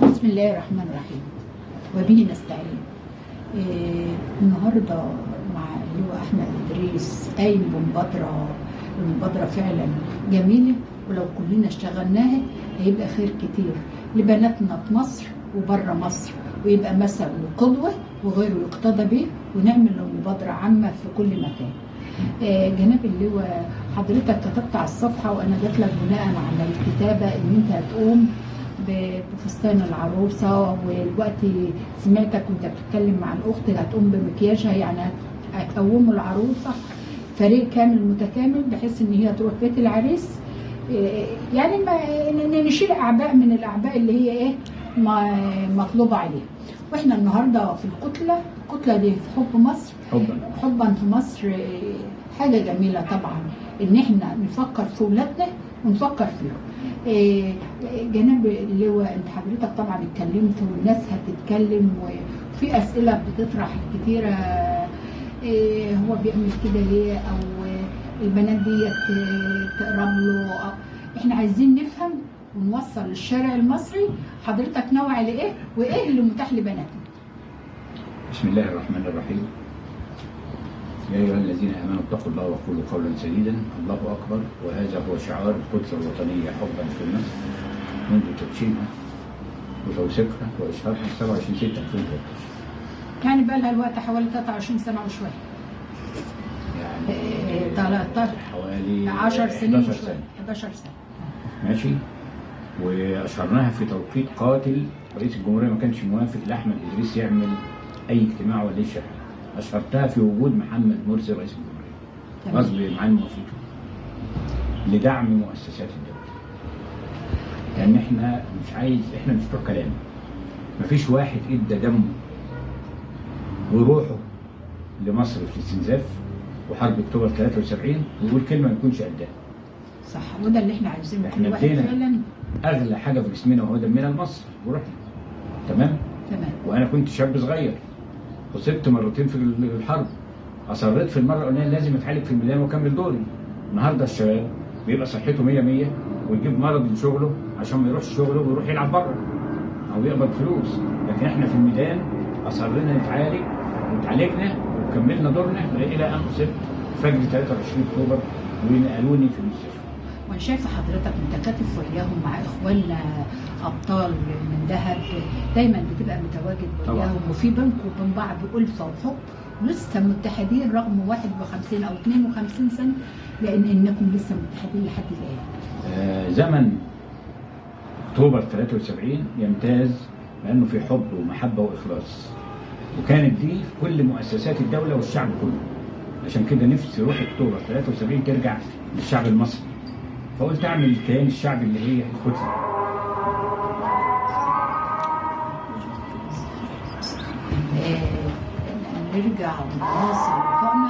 بسم الله الرحمن الرحيم وبه نستعين. النهارده مع اللواء احمد ادريس قايم بمبادره فعلا جميله، ولو كلنا اشتغلناها هيبقى خير كتير لبناتنا في مصر وبره مصر، ويبقى مثل وقدوه وغيره يقتدى به، ونعمل له مبادره عامه في كل مكان. جناب اللواء، حضرتك كتبت على الصفحه وانا جات لك بناء على الكتابه ان انت هتقوم بفستان العروسه، والوقت سمعتك وانت بتتكلم مع الاخت هتقوم بمكياجها، يعني هتقوموا العروسه فريق كامل متكامل بحيث ان هي تروح بيت العريس، يعني ما نشيل اعباء من الاعباء اللي هي ايه مطلوبه عليها. واحنا النهارده في الكتله دي في حب مصر، حبا في مصر، حاجه جميله طبعا ان احنا نفكر في اولادنا ونفكر فيهم. جناب اللواء، انت حضرتك طبعا اتكلمت والناس هتتكلم وفي اسئله بتطرح كتيره، هو بيعمل كده ليه، او البنات دي تقرب له. احنا عايزين نفهم ونوصل للشارع المصري حضرتك نوع لايه وايه اللي متاح لبناتنا. بسم الله الرحمن الرحيم. يا أيها الذين آمنوا اتقوا الله وقولوا قولا سديدا. الله أكبر. وهذا هو شعار الكتلة الوطنية حبا في مصر منذ تدشينها وتوثيقها وإشهارها 27/6/2013. يعني بقى لها الوقت حوالي 23 سنة وشوية. يعني 13 حوالي 10 سنين 11 سنة. 11 سنة ماشي. وأشهرناها في توقيت قاتل. رئيس الجمهورية ما كانش موافق لأحمد إدريس يعمل أي اجتماع ولا يشرح. أشهرتها في وجود محمد مرسي رئيس الجمهورية غصب عن موافقته لدعم مؤسسات الدولة. لأن احنا مش بتوع كلام. مفيش واحد ادى دمه وروحه لمصر في الاستنزاف وحرب اكتوبر 73 ويقول كلمة ما يكونش قدها. صح، وده اللي احنا عايزينه. احنا ادينا أغلى حاجة في جسمنا وهو دمنا لمصر وروحنا. تمام؟ وأنا كنت شاب صغير، أصبت مرتين في الحرب، أصريت في المرة الأولانية لازم أتعالج في الميدان وأكمل دوري. النهارده الشباب بيبقى صحته 100 ويجيب مرض لشغله عشان ما يروحش شغله ويروح يلعب بره أو يقبض فلوس، لكن إحنا في الميدان أصرينا نتعالج واتعالجنا وكملنا دورنا إلى أن أصبت فجر 23 أكتوبر ونقلوني في المستشفى. وانا شايفه حضرتك متكاتف وياهم مع اخواننا ابطال من دهب، دايما بتبقى متواجد وياهم، وفي بينكم وبين بعض ألفة وحب، لسه متحدين رغم 51 او 52 سنه، لان انكم لسه متحدين لحد الان. زمن اكتوبر 73 يمتاز لانه في حب ومحبه واخلاص، وكانت دي في كل مؤسسات الدوله والشعب كله. عشان كده نفسي روح اكتوبر 73 ترجع للشعب المصري، فقلت اعمل كيان الشعب اللي هي الكتله. نرجع ونواصل لقائنا